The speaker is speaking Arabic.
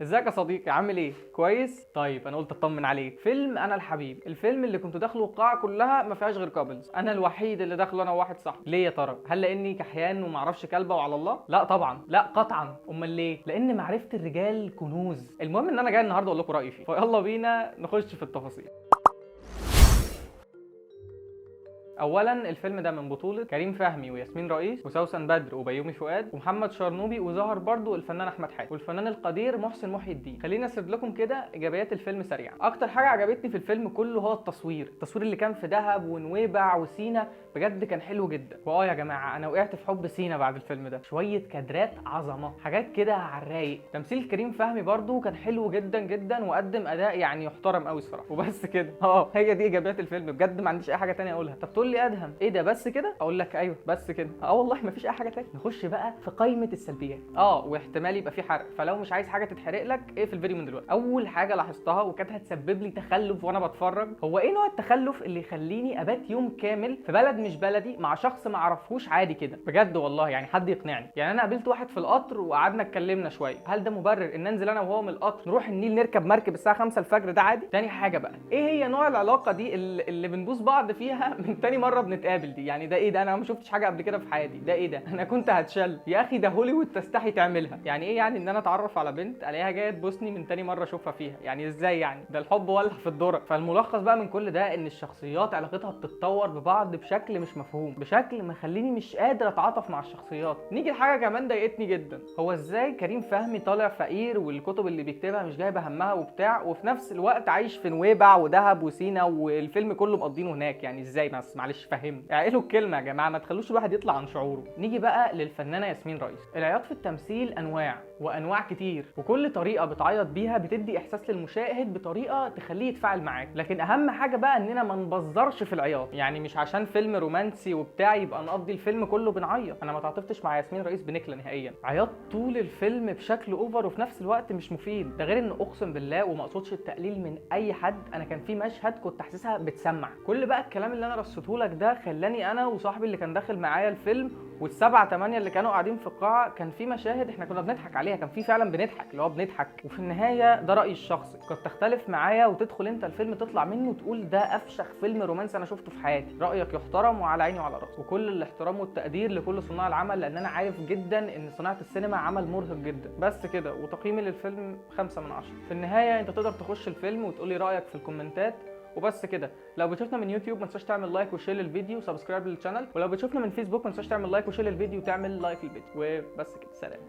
ازيك يا صديقي؟ عامل ايه؟ كويس؟ طيب انا قلت اطمن عليك. فيلم انا الحبيب، الفيلم اللي كنت داخله القاعه كلها ما فيهاش غير كابلز، انا الوحيد اللي داخله انا وواحد صاحبي. ليه يا ترى؟ هل لاني كحيان وما اعرفش كلبه وعلى الله؟ لا طبعا، لا قطعا. امال ليه؟ لان معرفه الرجال كنوز. المهم ان انا جاي النهارده اقول لكم رايي فيه، فيلا بينا نخش في التفاصيل. اولا الفيلم ده من بطوله كريم فهمي وياسمين رئيس وسوسن بدر وبيومي فؤاد ومحمد شرنوبي، وظهر برضو الفنان احمد حاتم والفنان القدير محسن محي الدين. خلينا اسرد لكم كده ايجابيات الفيلم سريعا. اكتر حاجه عجبتني في الفيلم كله هو التصوير اللي كان في دهب ونويبع وسينا، بجد كان حلو جدا. يا جماعه انا وقعت في حب سينا بعد الفيلم ده، شويه كادرات عظمه، حاجات كده على الرايق. تمثيل كريم فهمي برضو كان حلو جدا جدا وقدم اداء يعني يحترم قوي الصراحه. وبس كده، هي دي ايجابيات الفيلم بجد، ما عنديش اي حاجه تانية اقولها. طب تقول لي ادهم ايه ده بس كده؟ اقول لك ايوه بس كده، والله مفيش اي حاجه تانية. نخش بقى في قائمه السلبيات، واحتمال يبقى في حرق، فلو مش عايز حاجه تتحرق لك اقفل الفيديو من دلوقتي. اول حاجه لاحظتها وكانت هتسبب لي تخلف وانا بتفرج، هو ايه نوع التخلف اللي يخليني ابات يوم كامل في بلد مش بلدي مع شخص ما اعرفهوش عادي كده؟ بجد والله يعني حد يقنعني. يعني انا قابلت واحد في القطر وقعدنا اتكلمنا شويه، هل ده مبرر ان انزل انا وهو من القطر نروح النيل نركب مركب الساعه 5 الفجر؟ ده عادي؟ تاني حاجه بقى، ايه هي نوع العلاقه دي اللي بنبوس بعض فيها من تاني مره بنتقابل دي؟ يعني ده ايه ده؟ انا ما شفتش حاجه قبل كده في حياتي، ده ايه ده؟ انا كنت هتشل يا اخي، ده هوليوود تستحي تعملها. يعني ايه يعني ان انا اتعرف على بنت الاقيها جايه تبوسني من تاني مره اشوفها فيها؟ يعني ازاي يعني؟ ده الحب ولع في الذره. فالملخص بقى من كل ده ان الشخصيات علاقتها بتتطور ببعض بشكل مش مفهوم، بشكل مخليني مش قادر اتعاطف مع الشخصيات. نيجي لحاجه كمان ضايقتني جدا، هو ازاي كريم فهمي طالع فقير والكتب اللي بيكتبها مش جايبه همها وبتاع، وفي نفس الوقت عايش في نويبع ودهب وسينا والفيلم كله مقضينه هناك؟ يعني ازاي؟ بس معلش فهمني، اعقلوا الكلمه يا جماعه، ما تخلوش الواحد يطلع عن شعوره. نيجي بقى للفنانه ياسمين رئيس. العياط في التمثيل انواع وانواع كتير، وكل طريقه بتعيط بيها بتدي احساس للمشاهد بطريقه تخليه يتفاعل معاك. لكن اهم حاجه بقى اننا ما نبزرش في العياط، يعني مش عشان فيلم رومانسي وبتاع يبقى نقضي الفيلم كله بنعيط. انا ما تعاطفتش مع ياسمين رئيس بنكله نهائيا، عياط طول الفيلم بشكل اوفر وفي نفس الوقت مش مفيد. ده غير ان اقسم بالله وما اقصدش التقليل من اي حد، انا كان في مشهد كنت حاسسها بتسمع. كل بقى الكلام اللي انا رصيته لك ده خلاني انا وصاحبي اللي كان داخل معايا الفيلم والسبعة 8 اللي كانوا قاعدين في القاعة، كان في مشاهد احنا كنا بنضحك عليها، كان في فعلا بنضحك، اللي هو بنضحك. وفي النهاية ده رأيي الشخصي، قد تختلف معايا وتدخل انت الفيلم تطلع منه تقول ده افشخ فيلم رومانسي انا شفته في حياتي. رأيك يحترم وعلى عيني وعلى راسي، وكل الاحترام والتقدير لكل صناع العمل، لان انا عارف جدا ان صناعة السينما عمل مرهق جدا. بس كده، وتقييمي للفيلم 5 من 10. في النهاية انت تقدر تخش الفيلم وتقولي رأيك في الكومنتات. وبس كده، لو بتشوفنا من يوتيوب ما تنساش تعمل لايك وشير للفيديو وسبسكرايب للشانل، ولو بتشوفنا من فيسبوك ما تنساش تعمل لايك وشير للفيديو وتعمل لايك للفيديو. وبس كده، سلام.